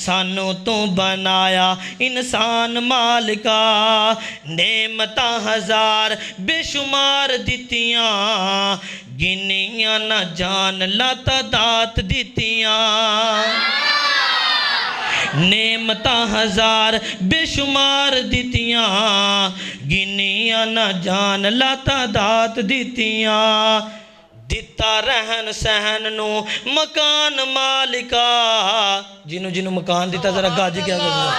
سانوں تو بنایا انسان مالکا نعمتاں ہزار بے شمار دتیاں گنیاں نہ جان لا تعداد دتیاں نعمتاں ہزار بے شمار دتیاں گنیاں نہ جان لا تعداد دتیاں دتا رہن سہن نو مکان مالکا جنوں جنوں مکان دیتا ذرا گاجی کیا کرنا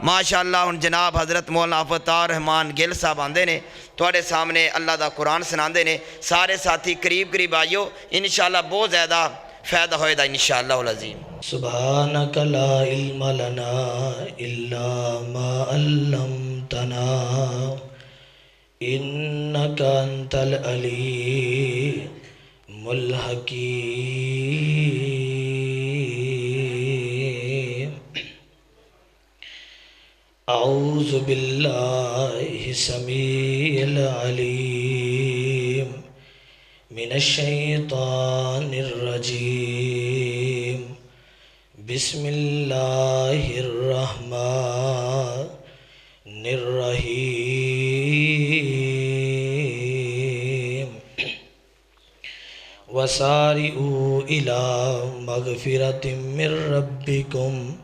ماشاءاللہ ہن جناب حضرت مولانا فتح رحمان گل صاحب آندے نے تھوڑے سامنے اللہ دا قرآن سناندے نے سارے ساتھی قریب قریب آئیو انشاءاللہ بہت زیادہ فائدہ ہوئے دا انشاءاللہ العظیم سبحانک لا علم لنا الا ما علمتنا انک انت العلیم الحکیم اعوذ باللہ السمیع العلیم من الشیطان الرجیم بسم اللہ الرحمن الرحیم وسارعوا الی مغفرۃ من ربکم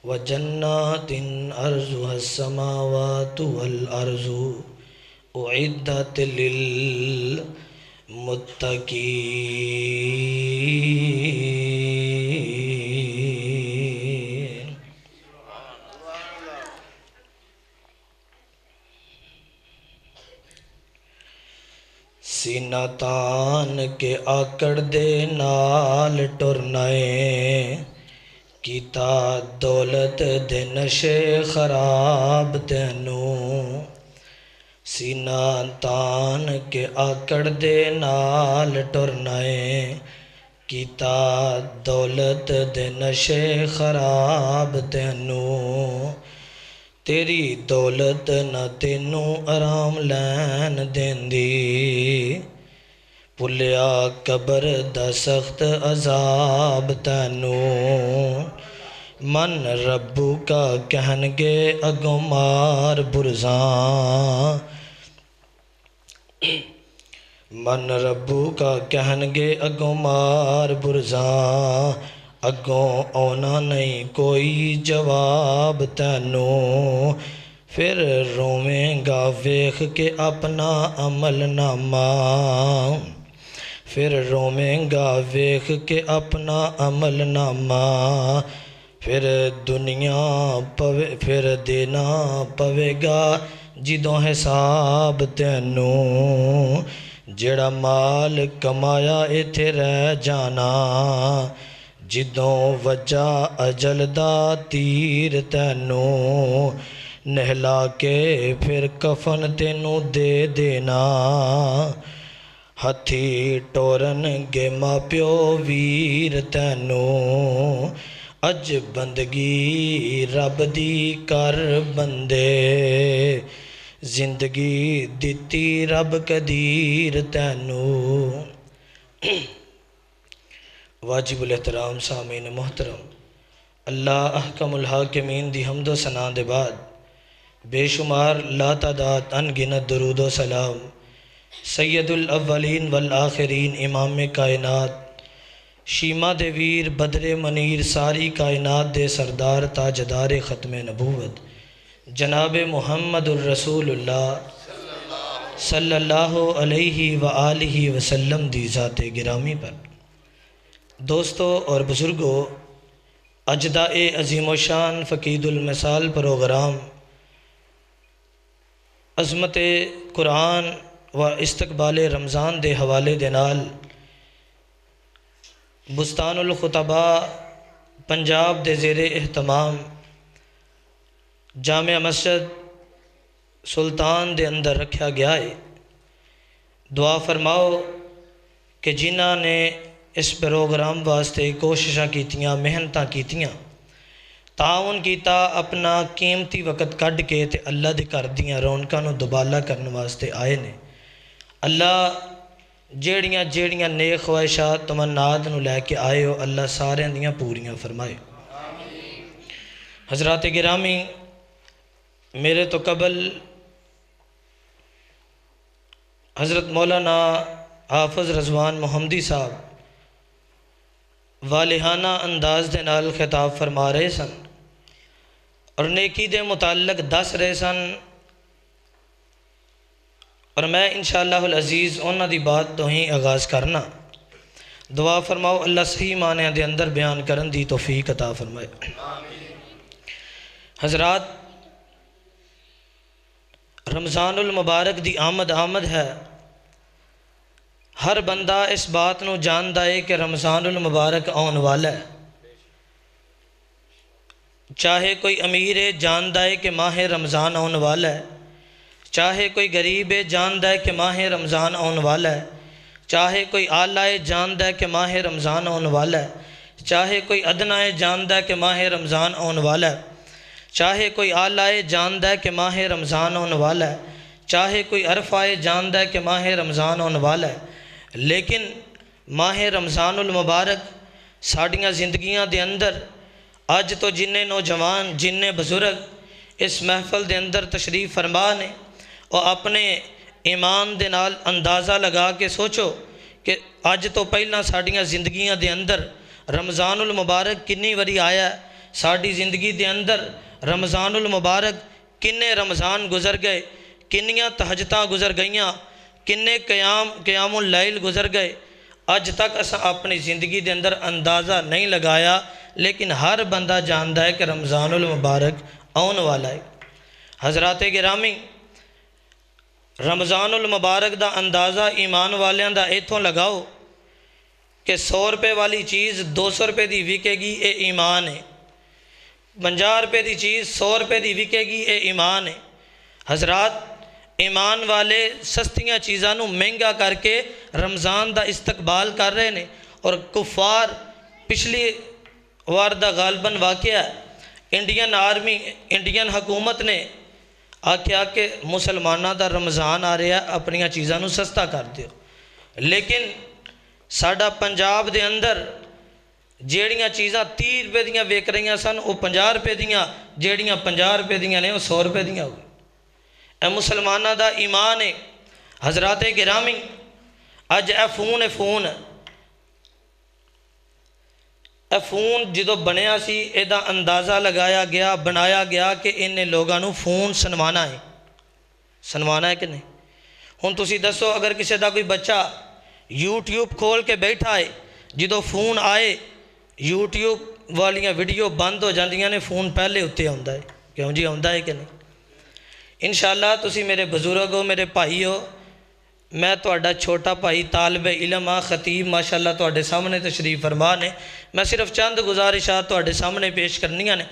وجنات ارضها السماوات والارض اعدت للمتقین سینہ تان کے آکڑ دے نال ٹرنائے کیتا دولت دے نشے خراب تینوں سینہ تان کے آکڑ دے نال ٹرنائے کیتا دولت دے نشے خراب تینوں تیری دولت نہ تینوں آرام لین دیندی پلیا قبر دا سخت عذاب تینوں من ربو کا کہنگے اگوں مار برزاں من ربو کا کہنگے اگوں مار برزاں اگوں اونا نہیں کوئی جواب تینوں پھر روویں گا ویکھ کے اپنا عمل نامہ پھر روویں گا ویکھ کے اپنا عمل نامہ پھر دنیا پھر دینا پوے گا جدوں حساب تینوں جڑا مال کمایا ایتھے رہ جانا جدوں وجہ اجل دا تیر تینوں نہلا کے پھر کفن تینوں دے دینا ہتھی ٹورن گے ماں پیو ویر تینوں اج بندگی رب دی کر بندے زندگی دتی رب قدیر تینوں واجب الاحترام سامعین محترم اللہ احکم الحاکمین دی حمد و ثنا دے بعد بے شمار لا تعداد انگنت درود و سلام سید الاولین والآخرین امام کائنات شیما دے ویر بدر منیر ساری کائنات دے سردار تاجدار ختم نبوت جناب محمد الرسول اللہ صلی اللہ علیہ وآلہ وسلم دی ذات گرامی پر دوستو اور بزرگوں اجدا عظیم و شان فقید المثال پروگرام عظمت قرآن و استقبال رمضان دے حوالے دے نال بستان الخطبہ پنجاب دے زیر اہتمام جامع مسجد سلطان دے اندر رکھا گیا ہے دعا فرماؤ کہ جنہاں نے اس پروگرام واسطے کوششاں کیتیاں محنتاں کیتیاں تعاون کیتا اپنا قیمتی وقت کڈ کے تے اللہ دے گھر دیاں رونقاں نو دوبالا کرن واسطے آئے نے اللہ جیڑیاں جیڑیاں نیک خواہشات تمنات نو لے کے آئے ہو اللہ سارے دیاں پوریاں فرمائے۔ حضرات گرامی، میرے تو قبل حضرت مولانا حافظ رضوان محمدی صاحب والہانہ انداز دے نال خطاب فرما رہے سن اور نیکی دے متعلق دس رہے سن، اور میں انشاءاللہ العزیز انہاں دی بات تو ہی آغاز کرنا۔ دعا فرماؤ اللہ صحیح معنی دے اندر بیان کرن دی توفیق عطا فرمائے۔ حضرات، رمضان المبارک دی آمد ہے۔ ہر بندہ اس بات نو جاندا ہے کہ رمضان المبارک آن والا ہے۔ چاہے کوئی امیر ہے جاندا ہے کہ ماہ رمضان آن والا ہے، چاہے کوئی غریب ہے جاندا ہے کہ ماہ رمضان آن والا ہے، چاہے کوئی اعلیٰ ہے جاندا ہے کہ ماہ رمضان آن والا ہے، چاہے کوئی ادنا ہے جاندا ہے کہ ماہ رمضان آن والا ہے، چاہے کوئی اعلیٰ ہے جاندا ہے کہ ماہ رمضان آن والا ہے، چاہے کوئی عرفہ ہے جاندا ہے کہ ماہ رمضان آن والا ہے۔ لیکن ماہ رمضان المبارک ساڑیاں زندگیاں دے اندر اج تو جننے نوجوان جننے بزرگ اس محفل دے اندر تشریف فرما نے اور اپنے ایمان دے نال اندازہ لگا کے سوچو کہ اج تو پہلا ساڑیاں زندگیاں دے اندر رمضان المبارک کنی وری آیا ہے، ساڑی زندگی دے اندر رمضان المبارک کنے رمضان گزر گئے، کنیاں تہجداں گزر گئیاں، کنے قیام اللیل گزر گئے، اج تک اسا اپنی زندگی دے اندر اندازہ نہیں لگایا، لیکن ہر بندہ جاندا ہے کہ رمضان المبارک آن والا ہے۔ حضرات گرامی، رمضان المبارک دا اندازہ ایمان والیاں دا ایتھوں لگاؤ کہ 100 روپے والی چیز 200 روپے دی وکے گی، اے ایمان ہے۔ 50 روپے دی چیز 100 روپے دی وکے گی، اے ایمان ہے۔ حضرات، ایمان والے سستیاں چیزاں نو مہنگا کر کے رمضان دا استقبال کر رہے نے، اور کفار پچھلی وار دا غالباً واقعہ انڈین حکومت نے آکھیا کہ مسلمانہ دا رمضان آ رہا ہے، اپنیاں چیزاں نو سستا کر دیو۔ لیکن ساڑا پنجاب دے اندر جیڑیاں چیزاں 30 روپے دیاں ویک رہیاں سن، وہ 50 روپے دیاں، جیڑیاں 50 روپے دیاں نے وہ 100 روپے دیاں ہوئی۔ اے مسلمانہ دا ایمان ہے۔ حضرات گرامی، اج اے فون جدو بنیا سی، اے دا اندازہ لگایا گیا، بنایا گیا کہ انہیں لوگاں نو فون سنوانا ہے کہ نہیں؟ ہن تسی دسو، اگر کسی دا کوئی بچہ یوٹیوب کھول کے بیٹھا ہے، جدو فون آئے یوٹیوب والیاں ویڈیو بند ہو جاندیاں نے، فون پہلے ہوتے آندا ہے، کیوں جی آندا ہے کہ نہیں؟ انشاءاللہ تسی میرے بزرگ ہو، میرے بھائی ہو، میں تہاڈا چھوٹا بھائی طالب علم ہاں، خطیب ماشاءاللہ تہاڈے سامنے تشریف فرما نے، میں صرف چند گزارشات تہاڈے سامنے پیش کرنیاں نے۔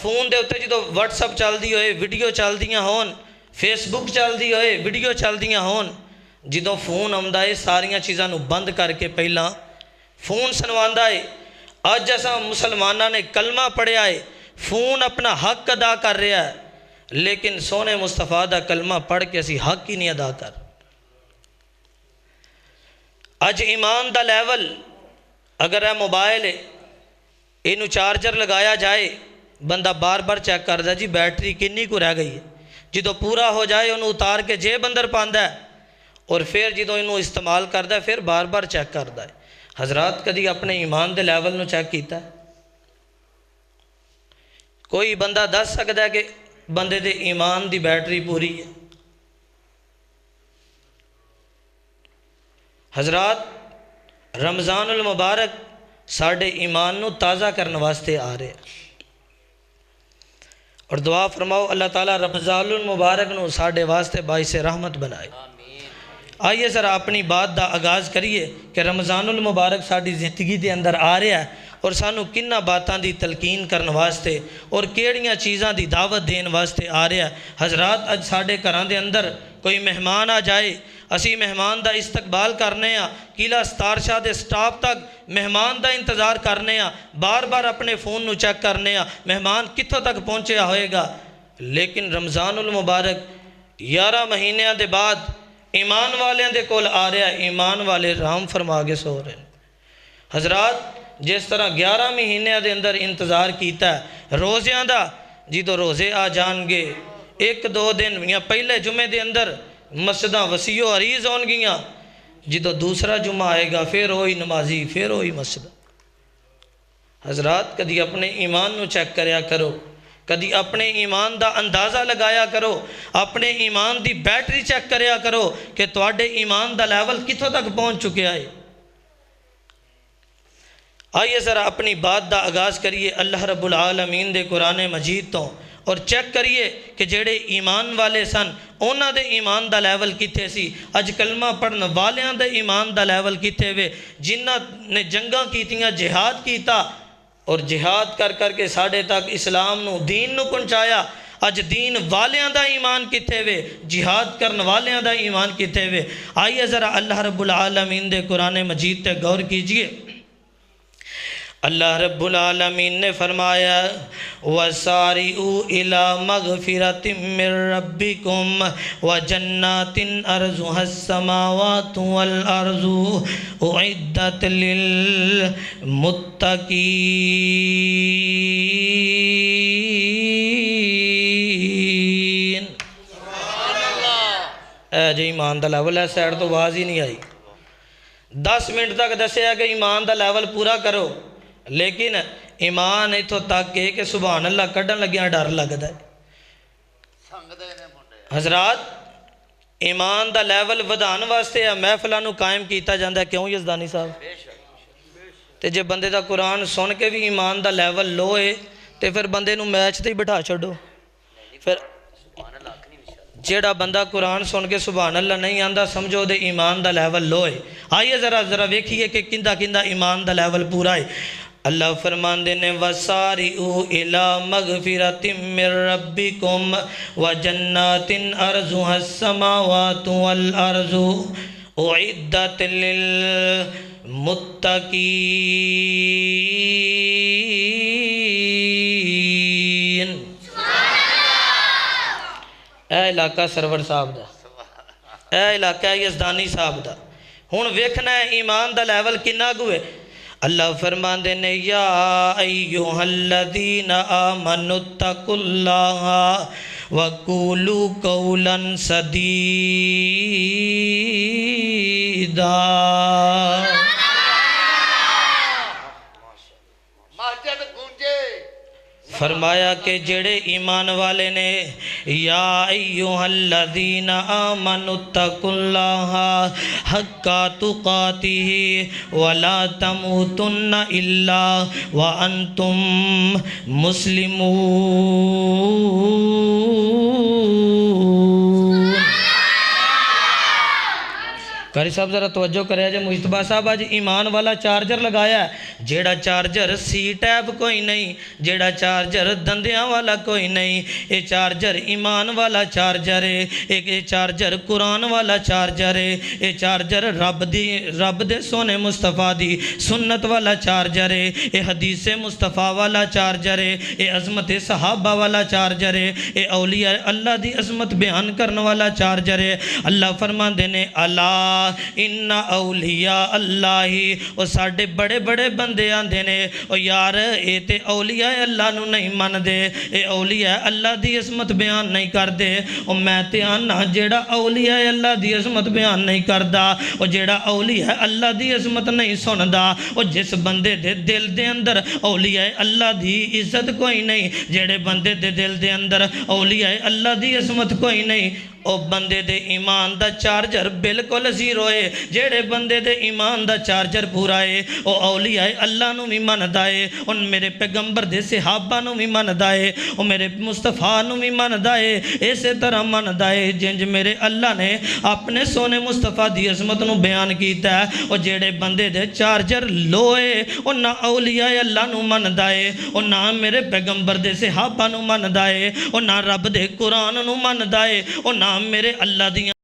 فون دے اتے جدو واٹس اپ چلدی ہوئے، ویڈیو چلدیاں ہون، فیس بک چلدی ہوئے، ویڈیو چلدیاں ہون، جدو فون آندا ہے ساریاں چیزاں نو بند کر کے پہلا فون سنواندا ہے۔ اج اساں مسلماناں نے کلمہ پڑھیا ہے، فون اپنا حق ادا کر رہا ہے، لیکن سونے مصطفیٰ دا کلمہ پڑھ کے اسی حق ہی نہیں ادا کر۔ اج ایمان دا لیول اگر ہے موبائل ہے، اینو چارجر لگایا جائے، بندہ بار بار چیک کر دا جی بیٹری کنی کو رہ گئی ہے، جدو پورا ہو جائے انہوں اتار کے جیب اندر پاندا ہے، اور پھر جدو انہوں استعمال کردا ہے پھر بار بار چیک کردا ہے۔ حضرات، کدی اپنے ایمان دے لیول نو چیک کیتا ہے؟ کوئی بندہ دس سکتا ہے کہ بندے دے ایمان دی بیٹری پوری ہے؟ حضرات، رمضان المبارک ساڑھے ایمان نو تازہ کرنے واسطے آ رہے ہیں، اور دعا فرماؤ اللہ تعالیٰ رمضان المبارک نو ساڑھے واسطے باعث رحمت بنائے۔ آئیے ذرا اپنی بات دا آغاز کریے کہ رمضان المبارک ساڑھی زندگی دے اندر آ رہا ہے، اور سانو کنہ باتاں دی تلقین کرنے واسطے اور کیڑیاں چیزاں دی دعوت دین واسطے آ رہا ہے۔ حضرات، اج ساڑھے گھراں دے اندر کوئی مہمان آ جائے، اسی مہمان دا استقبال کرنے ہاں، قلعہ ستار شاہ دے سٹاپ تک مہمان دا انتظار کرنے ہاں، بار بار اپنے فون نو چیک کرنے ہاں مہمان کتھوں تک پہنچیا ہوئے گا۔ لیکن رمضان المبارک 11 مہینیاں دے بعد ایمان والے دے کول آ رہا ہے، ایمان والے رام فرما کے سو رہے ہیں۔ حضرات جس طرح 11 مہینے دے اندر انتظار کیتا ہے روزیاں دا، جدو روزے آ جان گے 1-2 دن یا پہلے جمعے دے اندر مسجداں وسیع و عریض ہون گیاں، جدو دوسرا جمعہ آئے گا پھر وہی نمازی پھر وہی مسجد۔ حضرات کدی اپنے ایمان نو چیک کریا کرو، کدی اپنے ایمان دا اندازہ لگایا کرو، اپنے ایمان دی بیٹری چیک کریا کرو کہ تواڈے ایمان دا لیول کتھوں تک پہنچ چکے آئے۔ آئیے ذرا اپنی بات دا آغاز کریے اللہ رب العالمین دے قرآن مجید تو، اور چیک کریے کہ جڑے ایمان والے سن اونا دے ایمان دا لیول کتے سی، اج کلمہ پڑھن والیاں دے ایمان دا لیول کتے ہوئے، جنہ نے جنگاں کیتیاں جہاد کیتا اور جہاد کر کر کے ساڑھے تک اسلام نو دین نو پہنچایا، اج دین والیاں دا ایمان کتے ہوئے، جہاد کرن والیاں دا ایمان کتے ہوئے۔ آئیے ذرا اللہ رب العالمین دے قرآن مجید تے غور کیجئے۔ اللہ رب العالمین نے فرمایا وَسَارِعُوا إِلَى مَغْفِرَةٍ مِّن رَّبِّكُمْ وَجَنَّاتٍ أَرْضُهَا السَّمَاوَاتُ وَالْأَرْضُ أُعِدَّتْ لِلْمُتَّقِينَ۔ اے جی ایمان دا لیول ہے، سیڈ تو آواز ہی نہیں آئی۔ 10 منٹ تک دسیا کہ ایمان دا لیول پورا کرو، لیکن ایمان ایتھوں تک کہ سبحان اللہ کڈن لگیاں ڈر لگدا ہے۔ حضرات ایمان دا لیول ودھان واسطے محفلاں نو قائم کیتا جاندا ہے، کیوں یزدانی صاحب؟ تے جے بندے دا قرآن سن کے بھی ایمان دا لیول لو ہے تے پھر بندے نو میچ تے ہی بٹھا چھڈو۔ پھر جیڑا بندہ قرآن سن کے سبحان اللہ نہیں آندا سمجھو دے ایمان دا لیول لو ہے۔ آئیے ذرا ویکھیے کہ کندہ کندہ ایمان دا لیول پورا ہے۔ اللہ فرماندے نے وَسَارِعُوا إِلَى مَغْفِرَةٍ مِّن رَّبِّكُمْ وَجَنَّاتٍ أَرْضُهَا السَّمَاوَاتُ وَالْأَرْضُ أُعِدَّتْ لِلْمُتَّقِينَ۔ اے علاقہ سرور صاحب دا، اے علاقہ یزدانی صاحب دا، ہون ویکھنا ہے ایمان دا لیول کنا گوئے۔ اللہ فرماندے نے یا ایوہ الذین آمنوا اتقوا اللہ وقولوا قولا سدیدا۔ فرمایا کہ جڑے ایمان والے نے یا ایوہ الذین آمنوا اتقوا اللہ حق تقاتہ ولا تموتن الا وانتم مسلمون۔ قاری صاحب ذرا توجہ کرے جے مجتبہ صاحب آج ایمان والا چارجر لگایا ہے، جیڑا چارجر سی ٹیب کوئی نہیں، جیڑا چارجر دندیاں والا کوئی نہیں، یہ چارجر ایمان والا چارجر ہے، ایک چارجر قرآن والا چارجر ہے، یہ چارجر رب دے سونے مصطفیٰ دی سنت والا چارجر ہے، یہ حدیث مصطفیٰ والا چارجر ہے، یہ عظمت صحابہ والا چارجر ہے، یہ اولیاء اللہ دی عظمت بیان کرنے والا چارجر ہے۔ اللہ فرمان دینے اللہ ان اولیاء اللہ، وہ ساڑھے بڑے بڑے بندے آندے نے او یار اے تے اولیاء اللہ نو نہیں من دے، اے اولیاء اللہ دی عظمت بیان نہیں کر دے، او میں تے آنا جیڑا اولیاء اللہ دی عظمت بیان نہیں کردا، او جیڑا اولیاء اللہ دی عظمت نہیں سندا، او جس بندے دے دل دے اندر اولیاء اللہ دی عزت کوئی نہیں، جیڑے بندے دے دل دے اندر اولیاء اللہ دی عظمت کوئی نہیں، او بندے دے ایمان دا چارجر بالکل زیرو ہے۔ جیڑے بندے دے ایمان دا چارجر پورا ہے او اولیاء اللہ نو بھی مندا ہے، ان میرے پیغمبر دے صحابہ نو بھی مندا ہے، او میرے مصطفیٰ نو بھی مندا ہے، اسی طرح مندا ہے جنج میرے اللہ نے اپنے سونے مصطفیٰ دی عظمت نو بیان کیتا ہے۔ او جیڑے بندے دے چارجر لو ہے او نہ اولیاء اللہ نو مندا ہے، او نہ میرے پیغمبر دے صحابہ نو مندا ہے، او نہ رب دے قرآن نو مندا ہے، او نہ میرے اللہ دیاں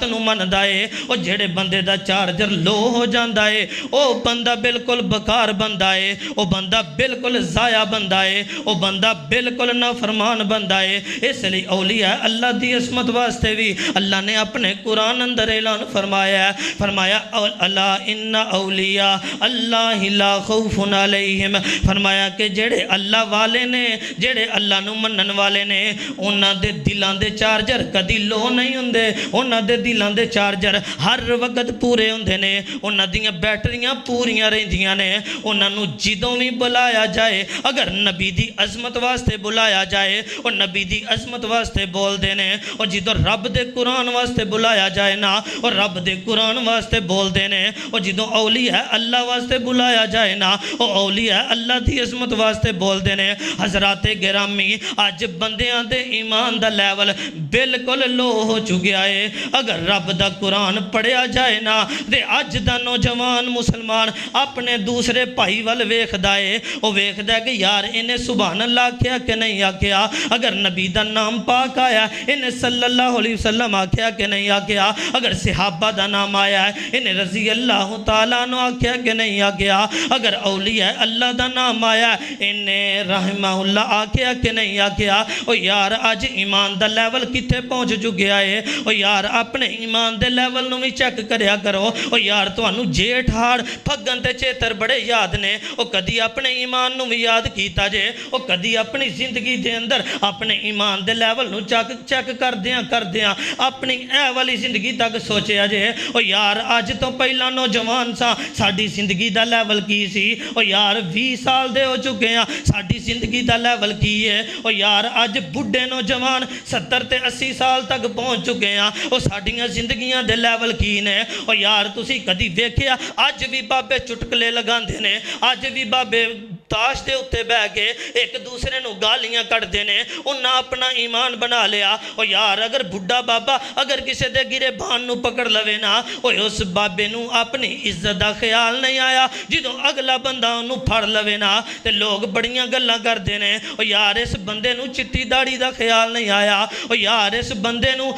نو مندا ہے او جڑے بندے دا چارجر لو ہو جاندا ہے او بندہ بالکل بکار بندہ ہے او بندہ بالکل ضائع بندہ ہے او بندہ بالکل نافرمان بندہ ہے اس لیے اولیاء اللہ دی عظمت واسطے بھی اللہ نے اپنے قرآن اندر اعلان فرمایا ہے فرمایا الا ان اولیاء اللہ لا خوف علیہم فرمایا کہ جڑے اللہ والے نے جڑے اللہ نو منن والے نے انہاں دے دلاں دے چارجر کدی لو نہیں ہوندے انہاں دے دلاں دے چارجر ہر وقت پورے ہوندے نے انہاں دیاں بیٹریاں پوریاں رہندیاں نے انہاں نو جدوں بھی بلایا جائے اگر نبی دی عظمت واسطے بلایا جائے اور نبی دی عظمت واسطے بول دے نے اور جدوں رب دے قرآن واسطے بلایا جائے نا اور رب دے قرآن واسطے بول دے نے اور جدوں اولیاء اللہ واسطے بلایا جائے نا اور اولیاء اللہ دی عظمت واسطے بول دے نے حضرات گرامی اج بندیاں دے ایمان دا لیول بالکل لو ہو چکیا ہے اگر رب دا قرآن پڑھیا جائے نا دے اج دا نوجوان مسلمان اپنے دوسرے بھائی وال ویکھدا ہے او ویکھدا ہے کہ یار انہیں سبحان اللہ کیا کہ نہیں آکھیا اگر نبی دا نام پاک آیا انہیں صلی اللہ علیہ وسلم آکھیا کہ نہیں آکھیا اگر صحابہ دا نام آیا ہے انہیں رضی اللہ تعالیٰ عنہ آکھیا کہ نہیں آکھیا اگر اولیاء اللہ دا نام آیا انہیں رحمہ اللہ آکھیا کہ نہیں آکھیا او یار آج ایمان دا لیول کتے پہنچ چکیا ہے او یار اپنے ایمان دے لیول نو بھی چیک کریا کرو او یار توانو جیٹھ ہاڑ پھگن تے چیتر بڑے یاد نے او کدی اپنے ایمان نو بھی یاد کیتا جے او کدی اپنی زندگی دے اندر اپنے ایمان دے لیول نو چیک کر دیاں اپنی اے والی زندگی تک سوچیا جے او یار آج تو پہلا نوجوان سا ساڑی زندگی دا لیول کی سی او یار 20 سال دے ہو چکے ہیں ساڑی زندگی دا لیول کی ہے او یار آج بڑھے نوجوان 70 تے 80 سال تک پہنچ چکے ہیں او ساڑیاں زندگیاں دے لیول کی نے او یار تسی کدی ویکھیا آج بھی بابے چٹکلے لگاندے نے آج بھی بابے تاش دے اتے بہ کے ایک دوسرے نو گالیاں کٹ دینے انہاں اپنا ایمان بنا لیا او یار اگر بڑھا بابا اگر کسے دے گرے بھان نو پکڑ لوے نا او اس بابے نو اپنی عزت دا خیال نہیں آیا جدوں اگلا بندہ انو پھڑ لوے نا تے لوگ بڑیاں گلاں کر دینے او یار اس بندے نو چٹی داڑھی دا خیال نہیں آیا او یار اس بندے نو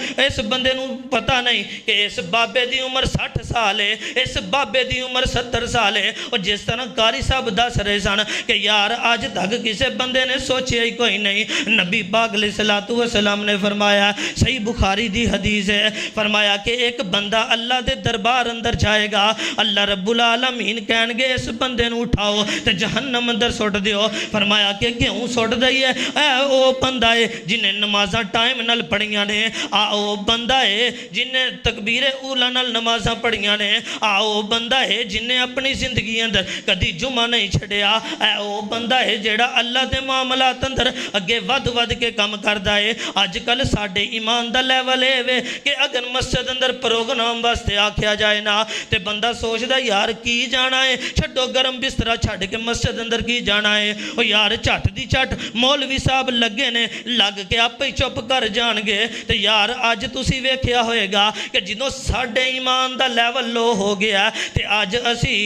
پتہ نہیں کہ اس بابے دی عمر 60 سال ہے اس بابے دی عمر 70 سال ہے اور جس طرح قاری صاحب دس رہے سن کہ یار آج تک کسے بندے نے سوچیا ہی کوئی نہیں نبی پاک علیہ السلام نے فرمایا صحیح بخاری دی حدیث ہے فرمایا کہ ایک بندہ اللہ دے دربار اندر جائے گا اللہ رب العالمین کہن گے اس بندے نو اٹھاؤ تے جہنم اندر سٹ دیو فرمایا کہ کیوں سٹ دئیے اے او بندہ ہے جنہیں نمازاں ٹائم نال پڑھیاں نے او بندہ ہے جنہیں تکبیر اولا نال نمازاں پڑھیاں نے او بندہ ہے جنہیں اپنی زندگی اندر کدی جمعہ نہیں چھڑیا او بندہ ہے جیڑا اللہ دے معاملات اندر اگے ود کے کم کردہ ہے آج کل ساڑھے ایمان دا لیول ہے وے کہ اگر مسجد اندر پروگرام واسطے آکھیا جائے نا تے بندہ سوچ دا یار کی جانا ہے چھڑو گرم بسترہ چھڑ کے مسجد اندر کی جانا ہے او یار چھٹ دی چھٹ مولوی صاحب لگے نے لگ کے آپ ہی چپ کر جان گے تے یار آج تسی ویکھیا ہوئے گا کہ جنہوں ساڑھے ایمان دا لیول لو ہو گیا تے آج اسی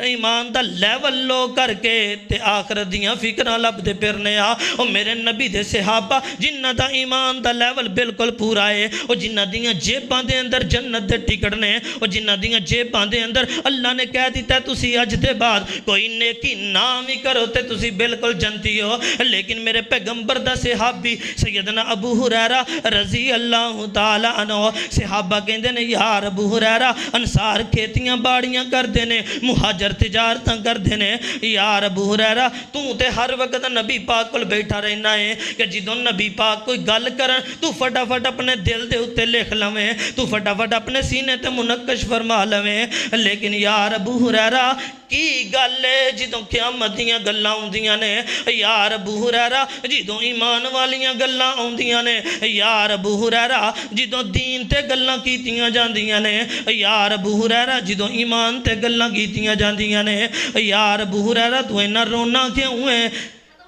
ایمان دا لیول لو کر کے تے آخرت دیاں فکرہ لب دے پھرنے اور میرے نبی دے صحابہ جنہ دا ایمان دا لیول بالکل پورا ہے اور جنہ دیاں جیباں دے اندر جنت دے ٹکٹ نے اور جنہ دیاں جیباں دے اندر اللہ نے کہہ دیتا ہے تسی اج دے بعد کوئی نیکی نام ہی کرو تے تسی بالکل جنتی ہو لیکن میرے پیغمبر دا صحابی سیدنا ابو ہریرہ رضی اللہ تعالیٰ عنہ صحابہ کہندے نے یار ابو ہریرہ انصار کھیتیاں باڑیاں کر دینے مہاجر تجارتاں کر دینے یار ابو ہریرہ تو تے ہر وقت نبی پاک کل بیٹھا رہنا ہے کہ جدوں نبی پاک کوئی گل کرن تو فٹافٹ اپنے دل دے اتے لکھ لویں تو فٹافٹ اپنے سینے تے منقش فرما لویں لیکن یار ابو ہریرہ کی گل ہے جدوں قیامت دیاں گلاں ہوندیاں نے یار ابو ہریرہ جدوں ایمان والیاں گلاں ہوندیاں نے یار ابو ہریرہ جدوں دین تے گلاں کیتیاں جاندیاں نے یار ابو ہریرہ جدوں ایمان تے گلاں کیتیاں جاندیاں نے یار ابو ہریرہ تو اینا رونا کیوں ہے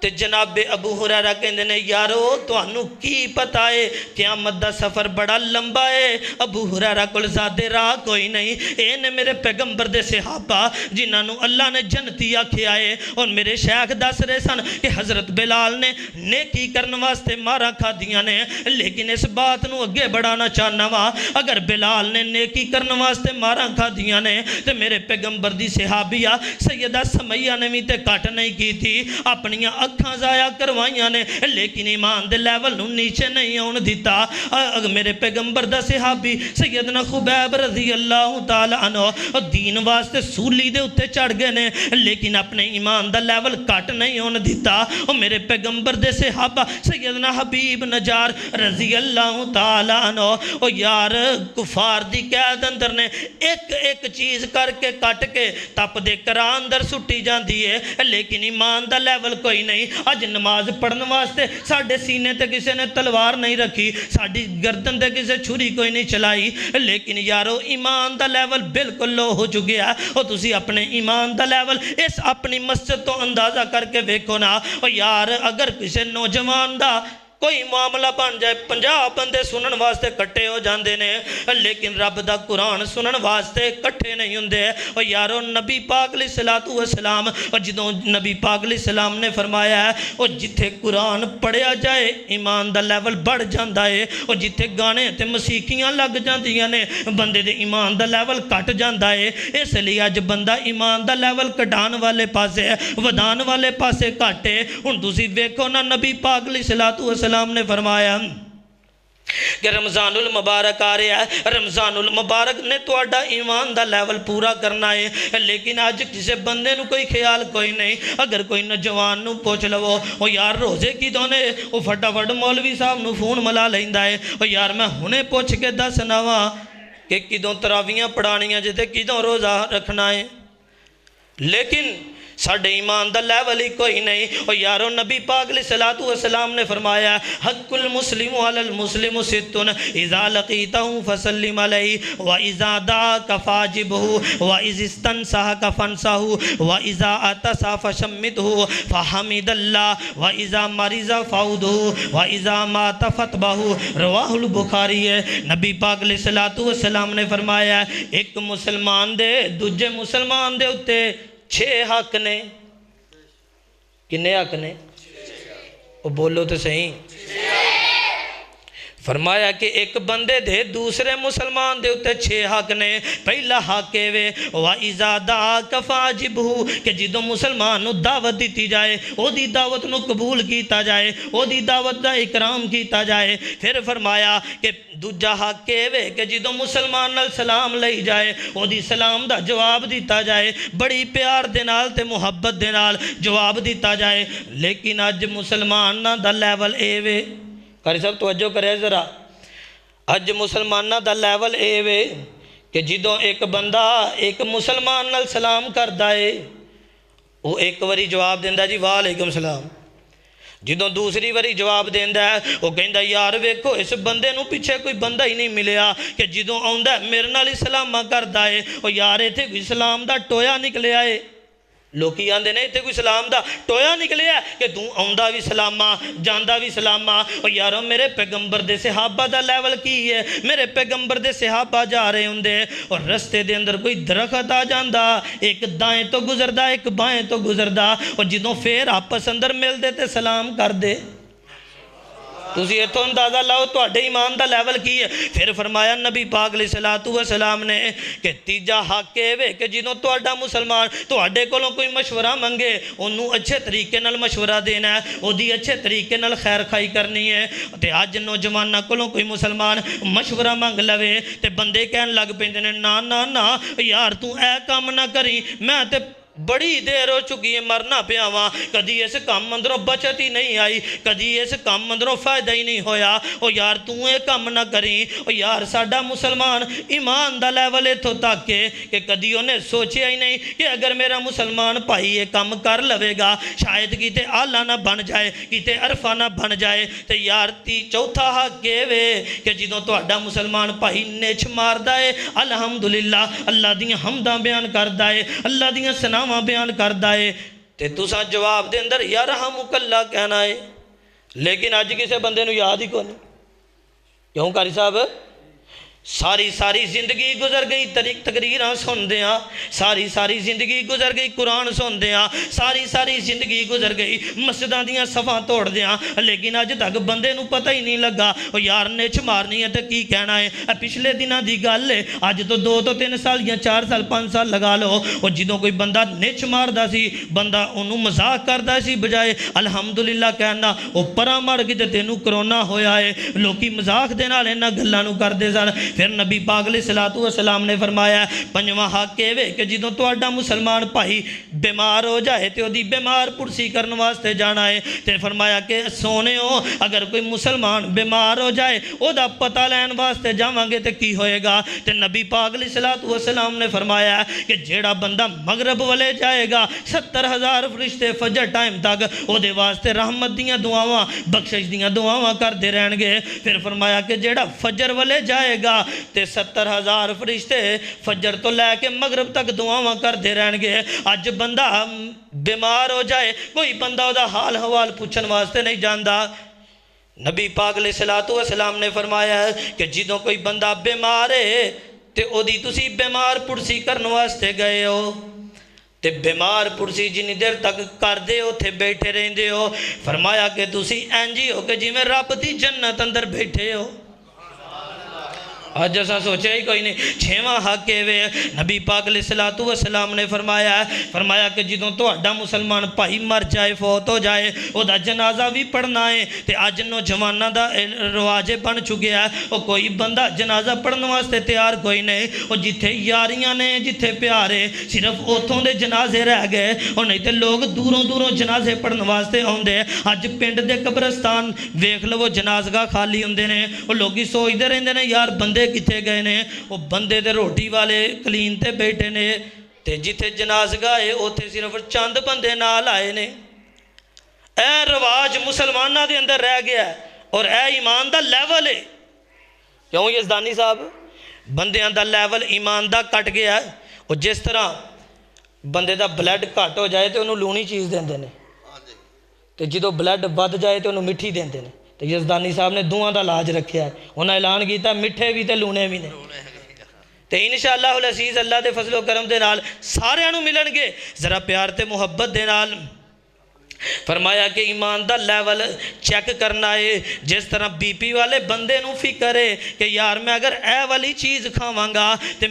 تے جناب ابو ہریرہ کہندے نے یارو تانوں کی پتہ ہے قیامت دا سفر بڑا لمبا ہے۔ ابو ہریرہ کول زیادہ راہ کوئی نہیں، اے نے میرے پیغمبر دے صحابہ جنہاں نو اللہ نے جنتی آکھیا ہے، اور میرے شیخ دس رہے سن کہ حضرت بلال نے نیکی کرن واسطے مارا کھا دیاں نے، لیکن اس بات نو اگے بڑھانا چاہنا وا، اگر بلال نے نیکی کرن واسطے مارا کھا دیاں نے تے میرے پیغمبر دی صحابیہ سیدہ سمیہ نے بھی تے کٹ نہیں کی تھی، اپنیاں اکھاں ضائع کروائیاں نے، لیکن ایمان دے لیول نو نیچے نہیں آن دیتا۔ اگر میرے پیغمبر دا صحابی سیدنا خبیب رضی اللہ تعالی عنہ دین واسطے سولی دے اتے چڑھ گئے نے، لیکن اپنے ایمان دا لیول کٹ نہیں آن دیتا۔ اور میرے پیغمبر دے صحابہ سیدنا حبیب نجار رضی اللہ تعالی عنہ اور یار کفار دی قید اندر نے ایک ایک چیز کر کے کٹ کے تپ دے کرا اندر سٹی جاندی ہے، لیکن ایمان دا لیول کوئی نہیں۔ اج نماز پڑھن واسطے ساڑھے سینے تے کسے نے تلوار نہیں رکھی، ساڑھی گردن تے کسے چھری کوئی نہیں چلائی، لیکن یارو ایمان دا لیول بالکل لو ہو چکے ہیں۔ اور تسی اپنے ایمان دا لیول اس اپنی مسجد تو اندازہ کر کے ویکھو نا، اور یار اگر کسے نوجوان دا کوئی معاملہ بن جائے 50 بندے سنن واسطے کٹھے ہو جاندے نے، لیکن رب دا قرآن سنن واسطے کٹھے نہیں ہوندے۔ اور یارو نبی پاک علیہ الصلوۃ والسلام اور جدوں نبی پاک علیہ السلام نے فرمایا ہے اور جتھے قرآن پڑھیا جائے ایمان دا لیول بڑھ جاندا ہے، اور جتھے گانے تے موسیقیاں لگ جاندیاں نے بندے دے ایمان دا لیول کٹ جاندا ہے۔ اس لیے اج بندہ ایمان دا لیول کٹان والے پاسے ودان والے پاسے کٹے۔ ہن تسی ویکھو نا نبی پاک علیہ الصلوۃ والسلام نے فرمایا کہ رمضان المبارک آ رہا ہے، رمضان المبارک نے توڑا ایمان دا لیول پورا کرنا ہے، لیکن آج کسے بندے نو کوئی خیال کوئی نہیں۔ اگر کوئی نوجوان نو پوچھ لو او یار روزے کی دونے او فٹافٹ مولوی صاحب نو فون ملا لیندا ہے، او یار میں ہنے پوچھ کے دسنا وا کہ کدوں تراویاں پڑھانیاں جتے کدوں روزہ رکھنا ہے، لیکن ساڑھے ایمان دا لیول ہی کوئی نہیں۔ اور یارو نبی پاک علیہ الصلوۃ والسلام نے فرمایا حق المسلم علی المسلم ستن اذا لقیتہ فسلم علیہ واذا دعاک فاجبہ واذا استنصحک فانصحہ واذا عطس فشمتہ فحمد اللہ واذا مرض فعودہ واذا مات فتبہ۔ رواہ البخاری ہے۔ نبی پاک علیہ الصلوۃ والسلام نے فرمایا ایک مسلمان دے دوجے مسلمان دے اتے 6 حق نے۔ کنے حق نے؟ وہ بولو تو صحیح۔ فرمایا کہ ایک بندے دے دوسرے مسلمان دے اتے 6 حق نے۔ پہلا حق ہے وَإِذَا دَعَاكَ فَأَجِبْهُ کہ جدوں مسلمان نو دعوت دیتی جائے او دی دعوت نو قبول کیتا جائے، او دی دعوت دا اکرام کیتا جائے۔ پھر فرمایا کہ دوجا حق ہے کہ جدوں مسلمان نال سلام لئی جائے او دی سلام دا جواب دیتا جائے، بڑی پیار دے نال تے محبت دے نال جواب دیتا جائے۔ لیکن اج مسلمان دا لیول اے وے، قاری صاحب توجہ کرے ذرا، اج مسلمانہ دا لیول اے وے کہ جدوں ایک بندہ ایک مسلمان نال سلام کردا ہے وہ ایک واری جواب دیندا جی وعلیکم السلام، جدوں دوسری واری جواب دیندا ہے وہ کہندا یار ویکھو اس بندے نو پیچھے کوئی بندہ ہی نہیں ملیا کہ جدوں آوندا ہے میرے نال ہی سلاماں کردا ہے، او یار ایتھے کوئی سلام دا ٹویا نکلیا ہے۔ لوکی آندے نے ایتھے کوئی سلام دا ٹویا نکلیا کہ تو آندا بھی سلامہ جاندا بھی سلامہ۔ اور یارو میرے پیغمبر دے صحابہ دا لیول کی ہے، میرے پیغمبر دے صحابہ جا رہے ہوندے اور رستے دے اندر کوئی درخت آ جاندا، ایک دائیں تو گزردا ایک بائیں تو گزردا، اور جدوں پھر آپس اندر مل دے تے سلام کر دے۔ تسی ایتھوں اندازہ لاؤ تواڈے ایمان دا لیول کی ہے۔ پھر فرمایا نبی پاک علیہ الصلوۃ والسلام نے کہ تیجا حق ہے کہ جدوں تواڈا مسلمان تواڈے کولوں کوئی مشورہ منگے اونوں اچھے طریقے نال مشورہ دینا ہے، اودی اچھے طریقے نال خیر خائی کرنی ہے۔ تے اج نوجواناں کولوں کوئی مسلمان مشورہ منگ لوے تے بندے کہن لگ پیندے نے نا نا نا یار تو اے کام نہ کری، میں تے بڑی دیر ہو چکی ہے مرنا پیا وا، کدی اس کام اندروں بچت ہی نہیں آئی، کدی اس کام اندروں فائدہ ہی نہیں ہویا، او یار تو اے کام نہ کری۔ او یار ساڈا مسلمان ایمان دا لیول اتھوں تک کہ کدی انہیں سوچیا ہی نہیں کہ اگر میرا مسلمان بھائی یہ کام کر لوے گا شاید کیتے آلہ نہ بن جائے کیتے عرفہ نہ بن جائے۔ تے یار چوتھا حق وے کہ جدوں تہاڈا مسلمان بھائی نچ ماردا ہے الحمدللہ اللہ دیاں حمداں بیان کردا ہے، اللہ دیاں ثناواں بیان کردا ہے، تے تساں جواب دے اندر یرحمک اللہ کہنا ہے، لیکن اج کسے بندے نو یاد ہی کو نہیں۔ کیوں قاری صاحب؟ ساری زندگی گزر گئی تقریراں سن دیاں، ساری زندگی گزر گئی قرآن سن دیاں، ساری زندگی گزر گئی مسجداں دیاں صفاں توڑ دیاں، لیکن اج تک بندے نو پتہ ہی نہیں لگا او یار نچ مارنی ہے تے کی کہنا ہے۔ پچھلے دناں دی گل ہے، اج تو 2 تو 3 سال یا 4 سال 5 سال لگا لو، او جدوں کوئی بندہ نچ ماردا سی بندہ اونوں مذاق کردا سی بجائے الحمدللہ کہنا او پرا مر کے تے تینوں کرونا ہویا ہے، لوکی مذاق دے نال انہاں گلاں نو کردے سن۔ پھر نبی پاک علیہ السلام نے فرمایا پنجواں حق اے وے کہ جدوں تہاڈا مسلمان بھائی بیمار ہو جائے تے اودی بیمار پرسی کرن واسطے جانا ہے، تے فرمایا کہ سونےو اگر کوئی مسلمان بیمار ہو جائے او دا پتہ لین واسطے جاواں گے تے کی ہوئے گا؟ تے نبی پاک علیہ السلام نے فرمایا کہ جیڑا بندہ مغرب والے جائے گا 70,000 فرشتے فجر ٹائم تک او دے واسطے رحمت دیاں دعاواں بخشش دیاں دعاواں کردے رہن گے۔ پھر فرمایا کہ جیڑا فجر والے جائے گا تے 70,000 فرشتے فجر تو لے کے مغرب تک دعاواں کردے رہن گے۔ اج بندہ بیمار ہو جائے کوئی بندہ او دا حال حوال پوچھن واسطے نہیں جاندا۔ نبی پاک علیہ السلام نے فرمایا کہ جدوں کوئی بندہ بیمار ہے تے او دی تسی بیمار پرسی کرن واسطے گئے ہو تے بیمار پرسی جنی دیر تک کر دے ہو تھے بیٹھے رہندے ہو، فرمایا کہ تسی اینجی ہو کہ جی میں رب دی جنت اندر بیٹھے ہو۔ آج ایسا سوچے ہی کوئی نہیں۔ 6واں حق وے نبی پاک علیہ السلام نے فرمایا کہ جدوں تہاڈا مسلمان بھائی مر جائے فوت ہو جائے او دا جنازہ بھی پڑھنا ہے، تے اج نوجواناں دا رواج بن چکیا ہے او کوئی بندہ جنازہ پڑھن واسطے تیار کوئی نہیں، او جتھے یاریاں نے جتھے پیارے صرف اوتھوں دے جنازے رہ گئے، او نہیں تے لوگ دوروں جنازے پڑھن واسطے آوندے۔ اج پنڈ دے قبرستان ویکھ لو جنازگاہ خالی ہوندے نے، او لوگی سوچدے رہندے نے یار بندے کتھے گئے نے، وہ بندے دے روٹی والے کلین تے بیٹھے نے، تے جتھے جنازگاہ ہے اوتھے صرف چند بندے نال آئے نے۔ اے رواج مسلمانہ دے اندر رہ گیا ہے اور اے ایمان دا لیول ہے۔ کیوں یزدانی صاحب؟ بندیاں دا لیول ایمان دا کٹ گیا ہے، اور جس طرح بندے دا بلڈ کٹ ہو جائے تے انہوں لونی چیز دیندے نے، تے جدو بلڈ بد جائے تے انہوں مٹھی دیندے نے، تو یزدانی صاحب نے دعاں دا لاج رکھیا ہے، انہوں اعلان کیتا مٹھے بھی تے لونے بھی نے، تے انشاءاللہ العزیز اللہ دے فضل و کرم دے نال سارے انہوں ملن گے ذرا پیار تے محبت دے نال۔ فرمایا کہ ایمان دا لیول چیک کرنا ہے، جس طرح بی پی والے بندے نو فکر ہے کہ یار میں اگر اے والی چیز کھاواں گا تے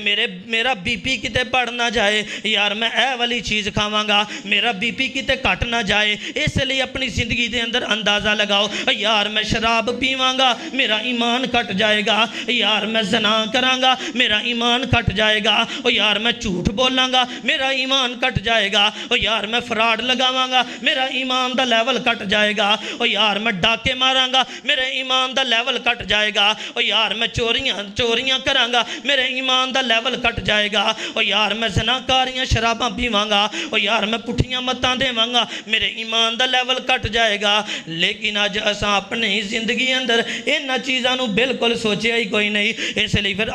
میرا بی پی کتے بڑھ نہ جائے، یار میں اے والی چیز کھاواں گا میرا بی پی کتے کٹ نہ جائے، اس لیے اپنی زندگی دے اندر اندازہ لگاؤ یار میں شراب پیواں گا میرا ایمان کٹ جائے گا، یار میں زنا کراں گا میرا ایمان کٹ جائے گا، او یار میں جھوٹ بولاں گا میرا ایمان کٹ جائے گا، او یار میں فراڈ لگاواں گا میرا ایمان دا لیول کٹ جائے گا، او یار میں ڈاکے ماراں گا میرے ایمان دا لیول کٹ جائے گا، او یار میں چوریاں کراں گا میرے ایمان دا لیول کٹ جائے گا، او یار میں زناکاریاں شراباں پیواں گا، او یار میں پٹھیاں متاں دیواں گا میرے ایمان دا لیول کٹ جائے گا۔ لیکن اج اساں اپنی زندگی اندر انہاں چیزاں نو بالکل سوچیا ہی کوئی نہیں، اس لیے پھر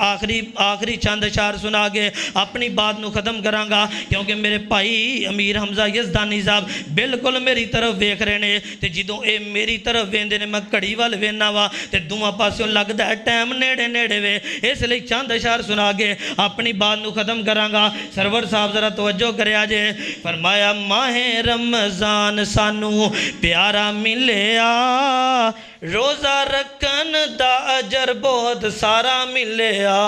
آخری چند اشعار سنا کے اپنی بات نو ختم کراں گا، کیونکہ میرے بھائی امیر حمزہ یزدانی صاحب بالکل میری طرف ویکھ رہے نے، تے جدوں اے میری طرف ویندے نے میں گھڑی وال وینا وا تے دوواں پاسوں لگدا ہے ٹائم نیڑے وے، اس لیے چند اشعار سنا کے اپنی بات نو ختم کراں گا۔ سرور صاحب ذرا توجہ کریا جے، فرمایا ماہ رمضان سانو پیارا ملیا، روزہ رکھن دا اجر بہت سارا ملیا۔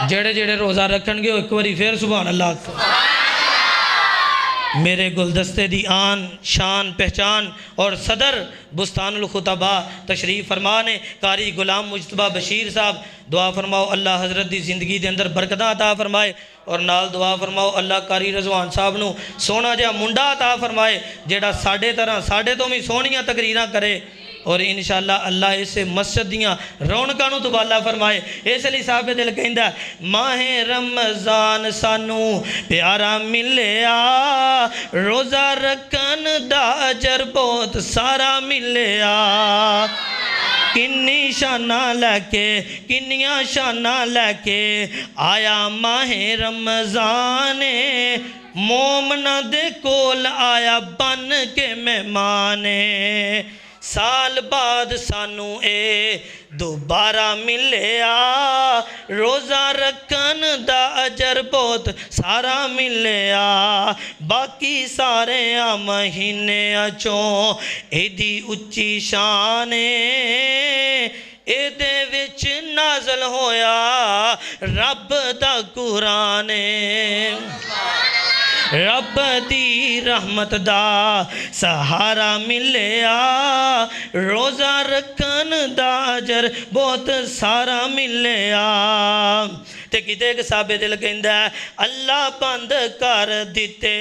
جڑے روزہ رکھن گے ایک باری پھر سبحان اللہ۔ میرے گلدستے دی آن شان پہچان اور صدر بستان الخطبہ تشریف فرمانے قاری غلام مجتبہ بشیر صاحب، دعا فرماؤ اللہ حضرت دی زندگی دے اندر برکتاں عطا فرمائے، اور نال دعا فرماؤ اللہ قاری رضوان صاحب نو سونا جہا منڈا عطا فرمائے جیڑا ساڑھے تو بھی سونیاں تقریراں کرے، اور انشاءاللہ اللہ اسے مسجد دیاں رونقاں نو دوبالا فرمائے۔ اس لیے صاحب دل کہندا ماہ رمضان سانو پیارا ملیا، روزہ رکھن دا اجر بہت سارا ملیا، کنی شانہ لے کے کنیاں شانہ لے کے آیا ماہ رمضان، مومنا دے کول آیا بن کے مہمانے سال بعد سانو اے دوبارہ ملیا روزہ رکھن دا اجر بہت سارا ملیا باقی سارے مہینے چوں ایدی اچھی شان اے دے وچ نازل ہویا رب دا قرآن رب دی رحمت دا سہارا ملیا روزہ رکھن دا اجر بہت سارا ملیا تے کتے ایک صحابے دل کہندا ہے اللہ بند کر دیتے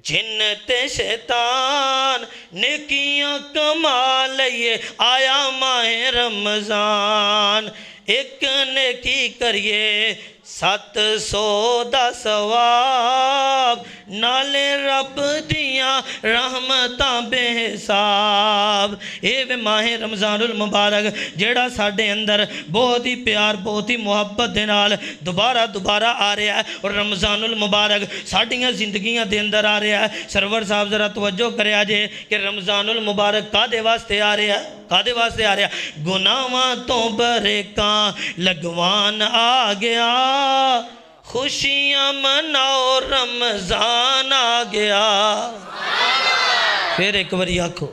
جن تے شیطان نیکیاں کما لئیے آیا ماہ رمضان ایک نیکی کریے 700 دا ثواب نالے رب دیاں رحمتاں بے حساب اے وے ماہ رمضان المبارک جیڑا ساڑھے اندر بہت ہی پیار بہت ہی محبت دے نال دوبارہ آ رہا ہے اور رمضان المبارک ساڑھیاں زندگیاں دے اندر آ رہا ہے سرور صاحب ذرا توجہ کرے آجے کہ رمضان المبارک کادے واسطے آ رہا ہے کادے واسطے آ رہا ہے گناہاں تو بریکاں لگوان آ گیا خوشیاں مناؤ رمضان آ گیا پھر ایک باری آکھو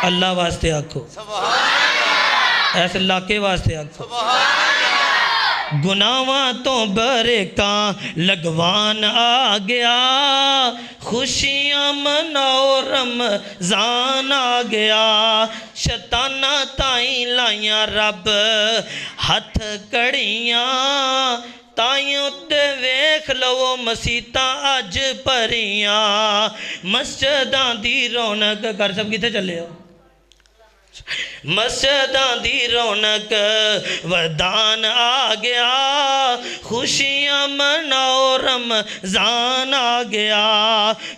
اللہ واسطے آکھو ایسے علاقے واسطے آکھو گناہاں تو بریکاں لگوان آ گیا خوشیاں مناؤ رمضان آ گیا شیطانہ تائیں لائیاں رب ہتھ کڑیاں تائیوں تے ویکھ لو مسیتاں اج پریاں مسجداں دی رونق کر سب کتے چلے ہو مسجداں دی رونق ودان آ گیا خوشیاں مناؤ رمضان آ گیا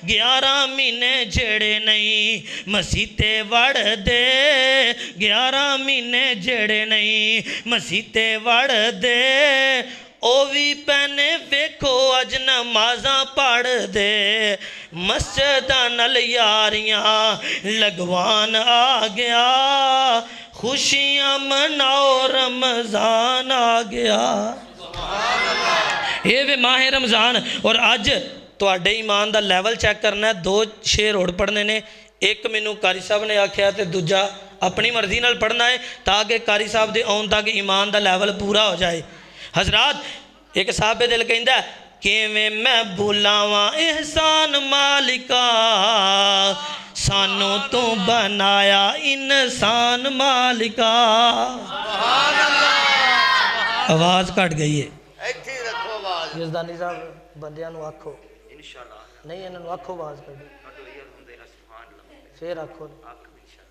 11 مہینے جڑے نہیں مسیتے وڑ دے 11 مہینے جڑے نہیں مسیتے وڑ دے او بھی پہنے ویکھو اج نمازاں پڑھ دے مسجداں نال یاریاں لگوان آ گیا خوشیاں مناؤ رمضان آ گیا یہ وے ماہ رمضان اور اج تو اڈے ایمان دا لیول چیک کرنا ہے 2 شعر اور پڑھنے نے ایک مینوں قاری صاحب نے آکھیا تے دوجا اپنی مرضی نال پڑھنا ہے تاکہ قاری صاحب دے آن تاکہ ایمان دا لیول پورا ہو جائے حضرات ایک صحابہ دل کہندہ ہے کہ میں بھولاواں احسان مالکا سانو تو بنایا انسان مالکا آواز کٹ گئی ہے یزدانی صاحب بندیاں نو آکھو نہیں انہوں نے آکھو آواز کر دی پھر آکھو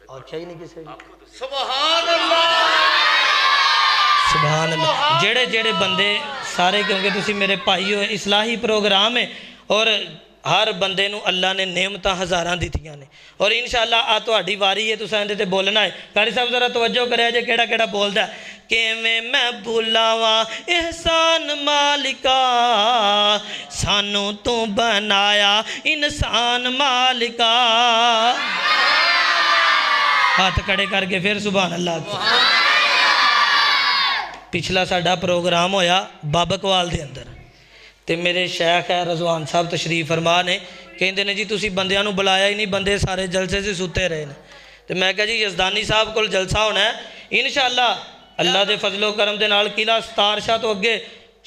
آکھیا ہی نہیں کسے سبحان اللہ سبحان اللہ جڑے جڑے بندے سارے کیونکہ تسی میرے پائی ہوئے اصلاحی پروگرام ہے اور ہر بندے نو اللہ نے نعمتاں ہزاران دیتیاں نے اور انشاءاللہ آ تو اڈی واری ہے تو سائندے تے بولنا ہے قاری صاحب ذرا توجہ کرے جے کیڑا کیڑا بول دا ہے کہ میں بھولاواں احسان مالکا سانو تو بنایا انسان مالکا ہاتھ کڑے کر کے پھر سبحان اللہ کو پچھلا ساڑھا پروگرام ہویا بابکوال دے اندر تے میرے شیخ ہے رضوان صاحب تشریف فرما نے کہندے نے جی تسی بندیاں نو بلایا ہی نہیں بندے سارے جلسے سے سوتے رہے نے تے میں کہا جی یزدانی صاحب کو جلسہ ہونا ہے انشاءاللہ اللہ دے فضل و کرم دے نال قلعہ ستار شاہ تو اگے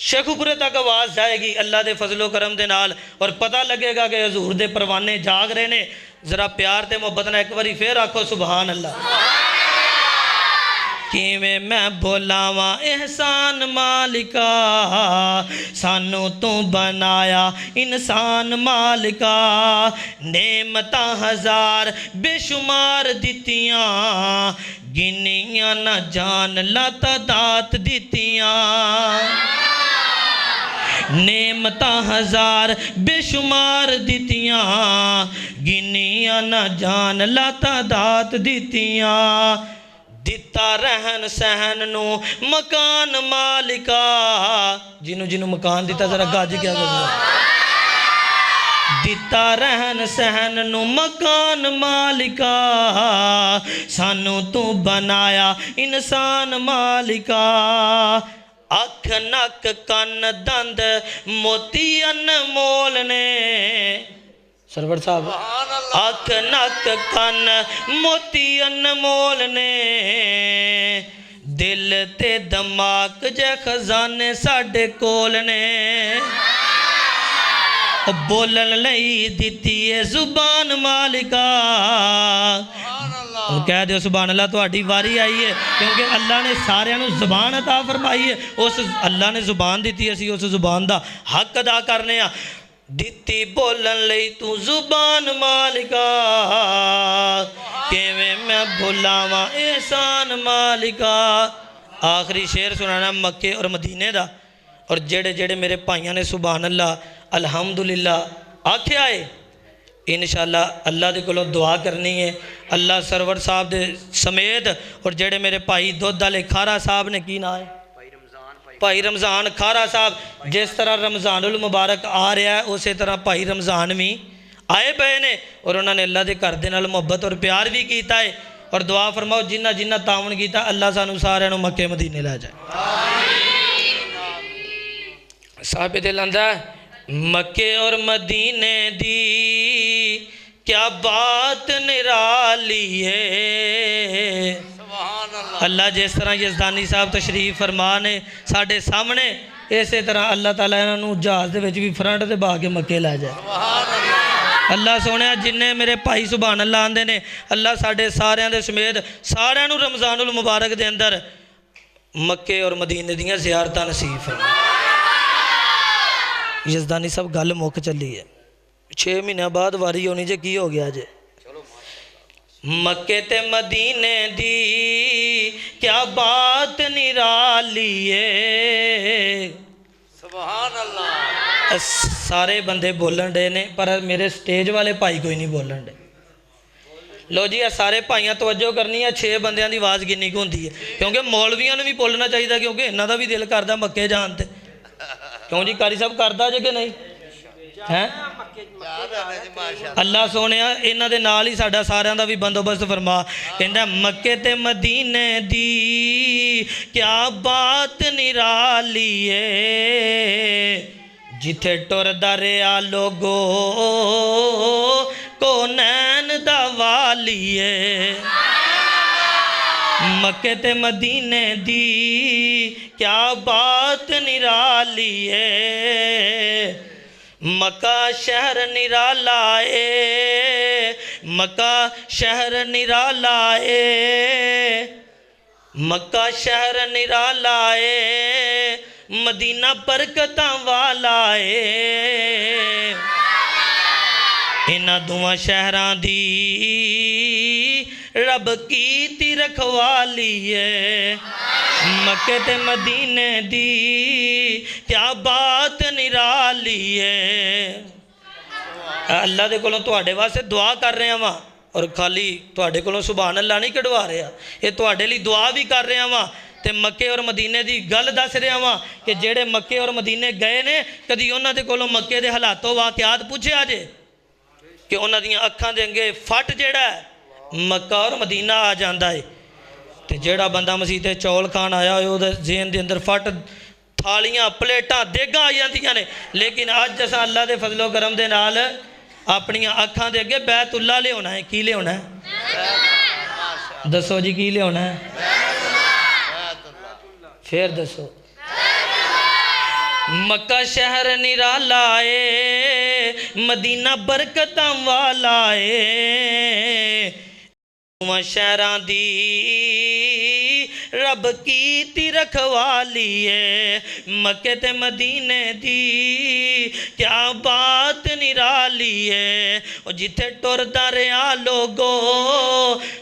شیخوپورے تک آواز جائے گی اللہ دے فضل و کرم دے نال اور پتہ لگے گا کہ حضور دے پروانے جاگ رہے نے ذرا پیار تے محبت نہ ایک باری پھر آکھو سبحان اللہ کہ میں بولاواں احسان مالکا سانو تو بنایا انسان مالکا نعمتاں ہزار بے شمار دیتیاں گنیاں نہ جان لاتعداد دیتیاں نعمتاں ہزار بے شمار دیتیاں گنیاں نہ جان لاتعداد دیتیاں ਦਿੱਤਾ ਰਹਿਣ ਸਹਿਣ ਨੂੰ ਮਕਾਨ ਮਾਲਿਕਾ। ਜਿਹਨੂੰ ਜਿਹਨੂੰ ਮਕਾਨ ਦਿੱਤਾ ਜ਼ਰਾ ਗੱਜ ਕੇ ਕਰੋ। ਦਿੱਤਾ ਰਹਿਣ ਸਹਿਣ ਨੂੰ ਮਕਾਨ ਮਾਲਿਕਾ, ਸਾਨੂੰ ਤੂੰ ਬਣਾਇਆ ਇਨਸਾਨ ਮਾਲਿਕਾ। ਅੱਖ ਨੱਕ ਕੰਨ ਦੰਦ ਮੋਤੀ ਅਨਮੋਲ ਨੇ। ਸਰਵਰ ਸਾਹਿਬ ਅੱਖ ਨੱਕ ਕੰਨ ਮੋਤੀ ਅਨਮੋਲ ਨੇ। ਦਿਲ ਤੇ ਦਿਮਾਗ ਜੇ ਖਜ਼ਾਨੇ ਸਾਡੇ ਕੋਲ ਨੇ। ਬੋਲਣ ਲਈ ਦਿੱਤੀ ਏ ਜ਼ੁਬਾਨ ਮਾਲਿਕਾ। اور کہہ دو سبحان اللہ تہاڈی واری آئی ہے کیونکہ اللہ نے سارے نو زبان عطا فرمائی ہے اس اللہ نے زبان دیتی ہے اسی اس زبان دا حق ادا کرنے ہاں دتی بولن لئی تو زبان مالکا کیویں میں بھلاواں احسان مالکا آخری شعر سنانا مکے اور مدینے دا اور جڑے جڑے میرے بھائیاں نے سبحان اللہ الحمدللہ آکھیا ہے انشاءاللہ اللہ دے کولوں دعا کرنی ہے اللہ سرور صاحب دے سمیت اور جڑے میرے بھائی دودھ والے کھارا صاحب نے کی نا ہے بھائی رمضان کھارا صاحب جس طرح رمضان المبارک آ رہا ہے اسی طرح بھائی رمضان بھی آئے پے نے اور انہوں نے اللہ دے گھر دے نال محبت اور پیار بھی کیتا ہے اور دعا فرماؤ جنہ جنہ تعاون کیتا اللہ سانو سارے نو مکے مدینے لے جائے صاحب دل آندا مکے اور مدینے دی کیا بات نرالی ہے اللہ جس طرح یزدانی صاحب تشریف فرمانے ساڑھے سامنے اسی طرح اللہ تعالیٰ انہوں جہاز دے وچ بھی فرنٹ دے باغے مکے لے جائے اللہ سونے جننے میرے بھائی سبحان اللہ آندے نے اللہ ساڑھے سارے دے سمیت سارے نو رمضان المبارک دے اندر مکے اور مدینے دیاں زیارتاں نصیب فرمائے یزدانی صاحب گل موک چلی ہے 6 مہینے بعد واری ہونی جے کی ہو گیا جے مکے تے مدینے دی کیا بات نرالی ہے سبحان اللہ سارے بندے بولن دے نے پر میرے سٹیج والے بھائی کوئی نہیں بولن دے لو جی سارے بھائیاں توجہ کرنی ہے 6 بندیاں دی آواز گنی کو ہوندی ہے کیونکہ مولویاں نے بھی بولنا چاہیے کیونکہ انہاں دا بھی دل کردا مکے جانتے کیوں جی کاری صاحب کردہ جے کہ نہیں اللہ سونے انہاں دے نال ہی ساڈا ساریاں دا بھی بندوبست فرما کہندا مکے تے مدینے دی کیا بات نرالی ہے جتھے ٹردا رہیا لوگو کونین دا والی ہے مکے تے مدینے دی کیا بات نرالی ہے مکہ شہر نرالا ہے مکہ شہر نرالا ہے مکہ شہر نرالا ہے مدینہ برکتاں والا ہے انہاں دوواں شہراں دی رب کی رکھوالی ہے مکے تے مدینے دی کیا بات نرالی ہے اللہ دے کولوں تواڈے واسطے دعا کر رہے ہیں وہاں اور خالی تواڈے کولوں سبحان اللہ نہیں کڈوا رہے ہیں یہ تواڈے لئی دعا بھی کر رہے ہیں وہاں تے مکے اور مدینے دی گل دس رہے ہیں وہاں کہ جڑے مکے اور مدینے گئے نے کدی انہاں دے کولوں مکے دے حالاتوں واقعات پوچھے آجے کہ انہاں دیاں اکھاں دے انگے فٹ جڑا ہے مکہ اور مدینہ آ جاندہ ہے تے جیڑا بندہ مسیح تے چول کھان آیا ہوئے وہ ذہن دے اندر فٹ تھالیاں پلیٹاں دیگاں آئی جاندیاں نے لیکن آج جیسا اللہ دے فضل و کرم دے نال اپنی آنکھاں دے اگے بیت اللہ لے ہونا ہے کی لے ہونا ہے دسو جی کی لے ہونا ہے پھر دسو مکہ شہر نرالا ہے مدینہ برکتاں والا ہے شہران دی رب کی رکھوالی ہے مکے تے مدینے دی کیا بات نرالی ہے اور جتھے ٹردا رہیا لوگو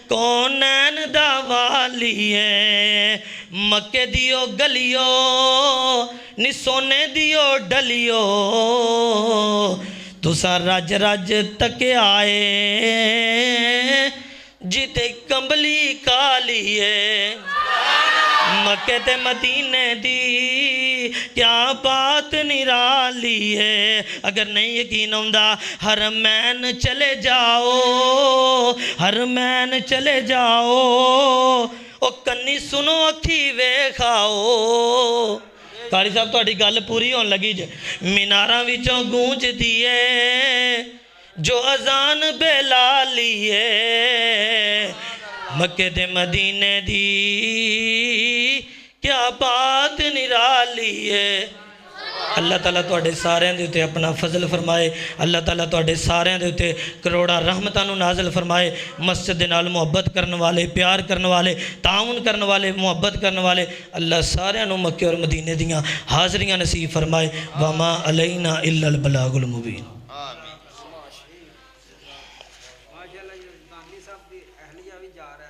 کونین دا والی ہے مکے دیو گلیو نی سونے دیو ڈلیو تسا رج رج تکے آئے جتے کمبلی کالی ہے مکے تے مدینے دی کیا بات نرالی ہے اگر نہیں یقین ہوندا حرمین چلے جاؤ حرمین چلے جاؤ او کنی سنو اکھی ویکھاؤ قاری صاحب تہاڈی گل پوری ہون لگی جے میناراں وچوں گونج دیے جو اذان بلالی ہے مکے دے مدینے دی کیا بات نرالی ہے اللہ تعالیٰ تواڈے سارے دے اتے اپنا فضل فرمائے اللہ تعالیٰ تواڈے سارے دے اتے کروڑا رحمتانو نازل فرمائے مسجد نال محبت کرنے والے پیار کرنے والے تعاون کرنے والے محبت کرنے والے اللہ سارے نو مکے اور مدینے دیاں حاضریاں نصیب فرمائے وما علینا الا البلاغ المبین ماشاءاللہ یہ گاندھی صاحب دی اہلیہ بھی جا رہا ہے